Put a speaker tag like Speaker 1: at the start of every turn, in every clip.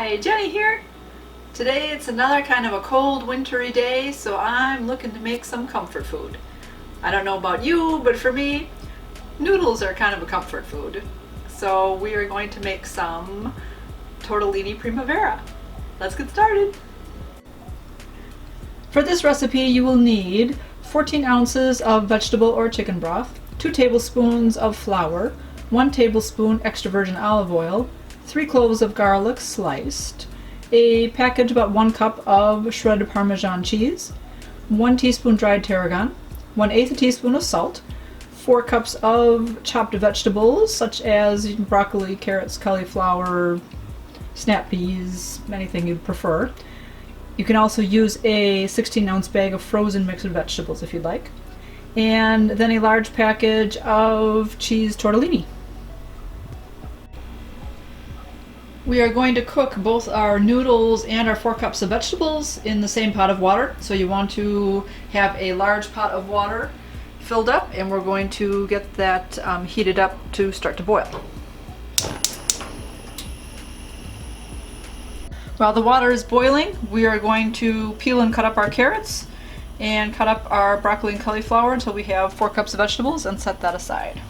Speaker 1: Hi, Jenny here. Today it's another kind of a cold wintry day, so I'm looking to make some comfort food. I don't know about you, but for me, noodles are kind of a comfort food. So we are going to make some Tortellini Primavera. Let's get started. For this recipe you will need 14 ounces of vegetable or chicken broth, 2 tablespoons of flour, 1 tablespoon extra virgin olive oil, 3 cloves of garlic sliced, a package about 1 cup of shredded Parmesan cheese, 1 teaspoon dried tarragon, 1/8 teaspoon of salt, 4 cups of chopped vegetables such as broccoli, carrots, cauliflower, snap peas, anything you'd prefer. You can also use a 16-ounce bag of frozen mixed vegetables if you'd like. And then a large package of cheese tortellini. We are going to cook both our noodles and our 4 cups of vegetables in the same pot of water. So you want to have a large pot of water filled up, and we're going to get that heated up to start to boil. While the water is boiling, we are going to peel and cut up our carrots and cut up our broccoli and cauliflower until we have 4 cups of vegetables and set that aside.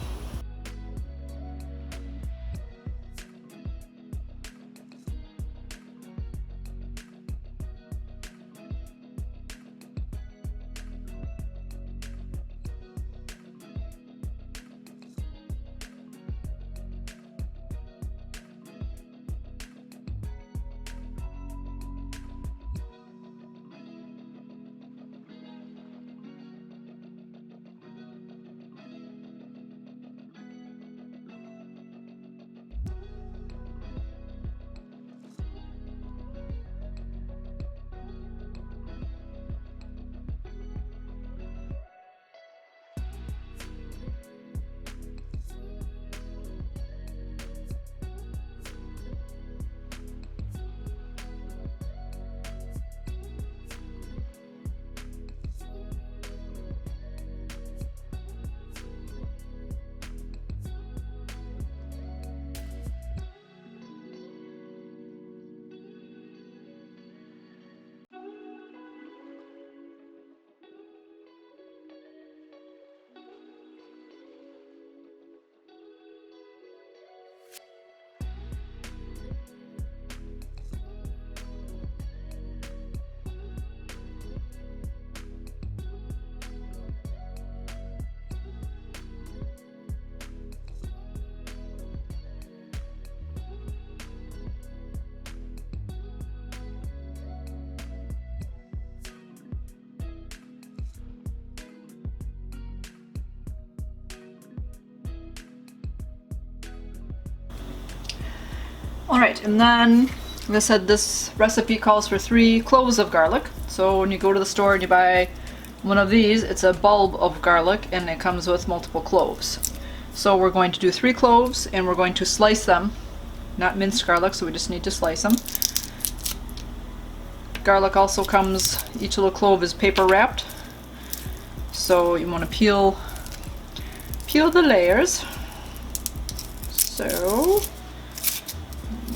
Speaker 1: Alright, and then, like I said, this recipe calls for 3 cloves of garlic. So when you go to the store and you buy one of these, it's a bulb of garlic and it comes with multiple cloves. So we're going to do 3 cloves and we're going to slice them. Not minced garlic, so we just need to slice them. Garlic also comes, each little clove is paper wrapped. So you want to peel the layers. So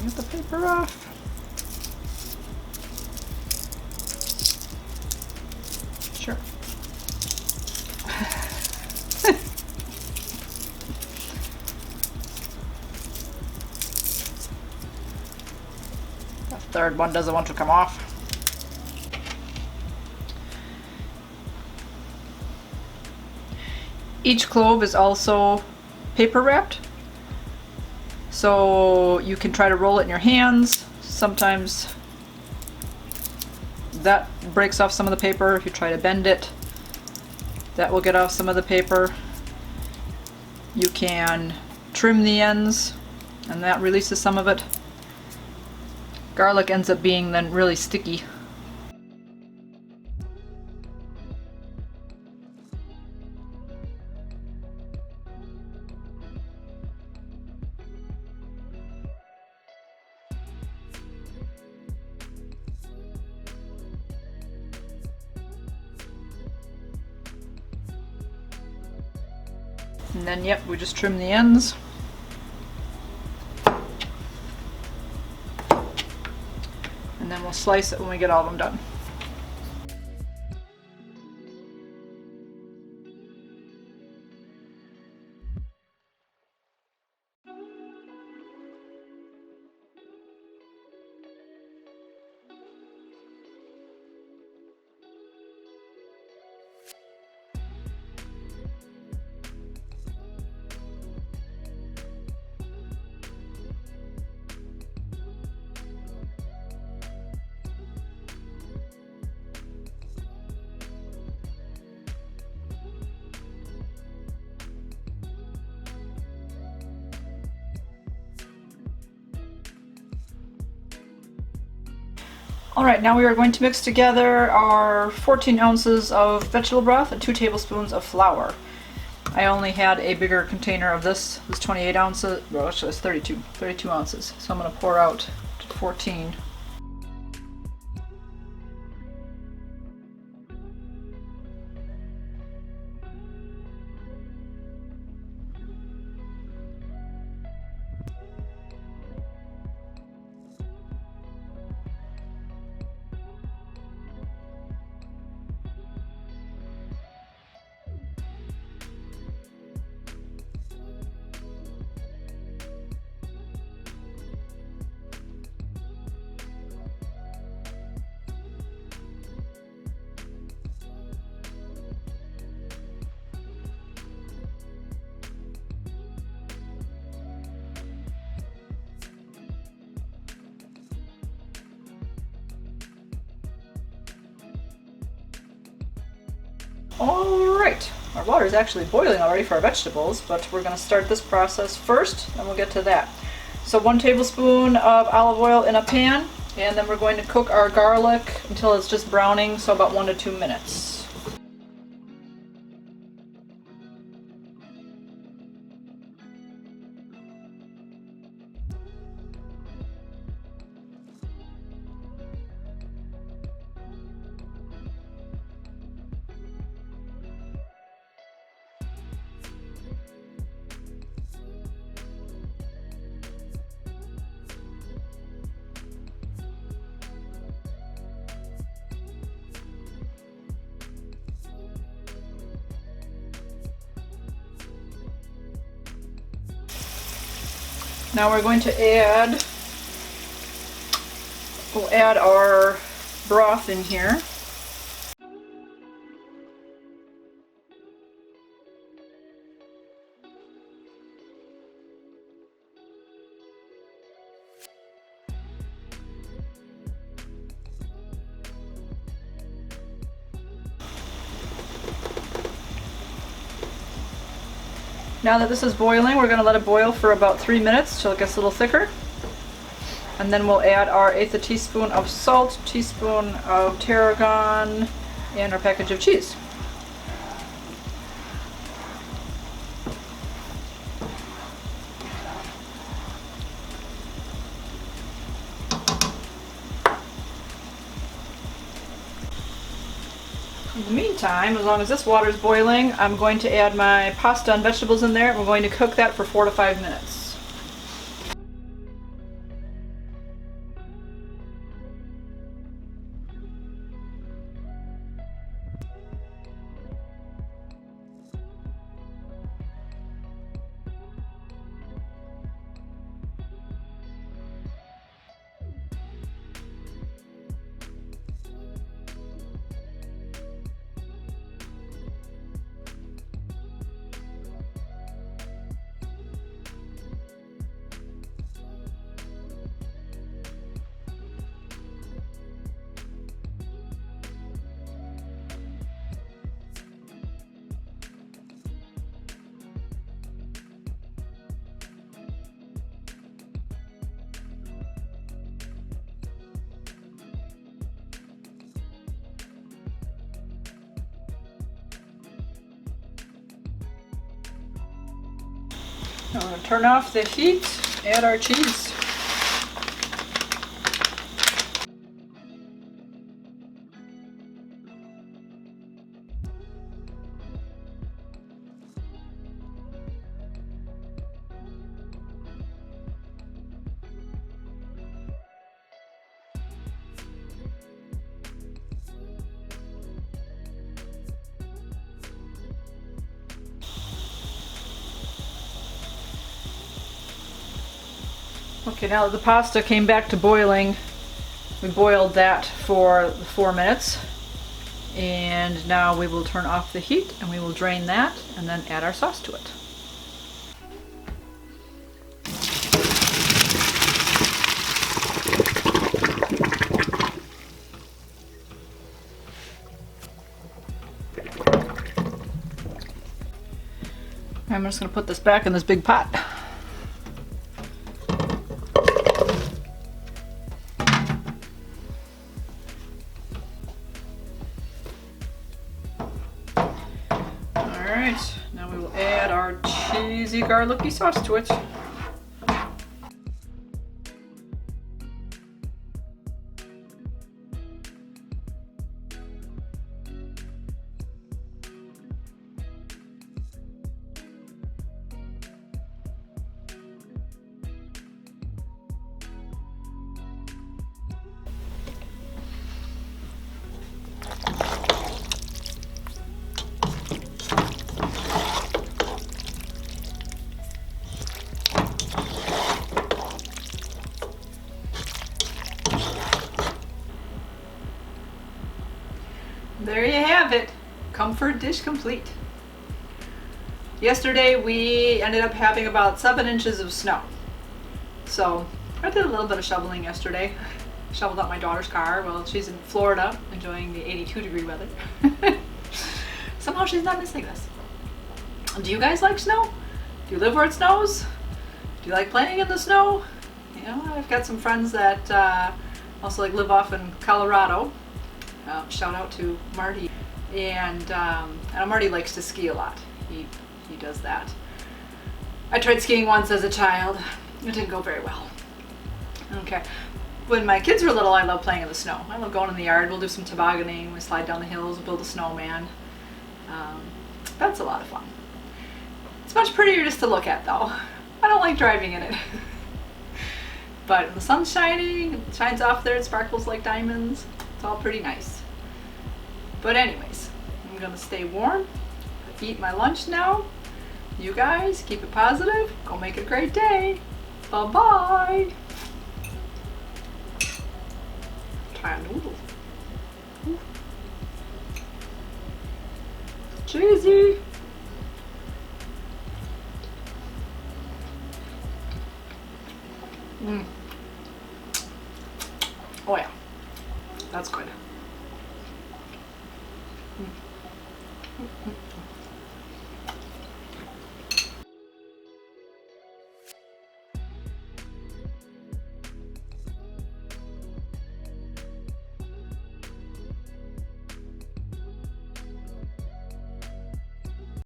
Speaker 1: get the paper off. Sure. The third one doesn't want to come off. Each clove is also paper wrapped. So you can try to roll it in your hands. Sometimes that breaks off some of the paper. If you try to bend it, that will get off some of the paper. You can trim the ends and that releases some of it. Garlic ends up being then really sticky. And then, yep, we just trim the ends. and then we'll slice it when we get all of them done. Alright, now we are going to mix together our 14 ounces of vegetable broth and 2 tablespoons of flour. I only had a bigger container of this. It's 28 ounces, well actually it's 32 ounces. So I'm going to pour out 14. Alright, our water is actually boiling already for our vegetables, but we're going to start this process first and we'll get to that. So 1 tablespoon of olive oil in a pan, and then we're going to cook our garlic until it's just browning, so about 1 to 2 minutes. Now we're going to we'll add our broth in here. Now that this is boiling, we're going to let it boil for about 3 minutes till it gets a little thicker. And then we'll add our 1/8 teaspoon of salt, teaspoon of tarragon, and our package of cheese. In the meantime, as long as this water is boiling, I'm going to add my pasta and vegetables in there. We're going to cook that for 4 to 5 minutes. Now we're going to turn off the heat, add our cheese. Okay, now that the pasta came back to boiling, we boiled that for 4 minutes. And now we will turn off the heat and we will drain that and then add our sauce to it. I'm just going to put this back in this big pot. Alright, now we will add our cheesy garlicky sauce to it. There you have it. Comfort dish complete. Yesterday we ended up having about 7 inches of snow. So I did a little bit of shoveling yesterday. Shoveled out my daughter's car while she's in Florida enjoying the 82-degree weather. Somehow she's not missing this. Do you guys like snow? Do you live where it snows? Do you like playing in the snow? You know, I've got some friends that also live off in Colorado. Shout out to Marty, and I know Marty likes to ski a lot. He does that. I tried skiing once as a child. It didn't go very well. Okay. When my kids were little, I loved playing in the snow. I love going in the yard. We'll do some tobogganing. We slide down the hills, build a snowman. That's a lot of fun. It's much prettier just to look at, though. I don't like driving in it. But when the sun's shining, it shines off there, it sparkles like diamonds. It's all pretty nice. But anyways, I'm gonna stay warm, eat my lunch now. You guys, keep it positive. Go make a great day. Bye-bye. Try a noodle. Ooh. Cheesy. Oh yeah, that's good.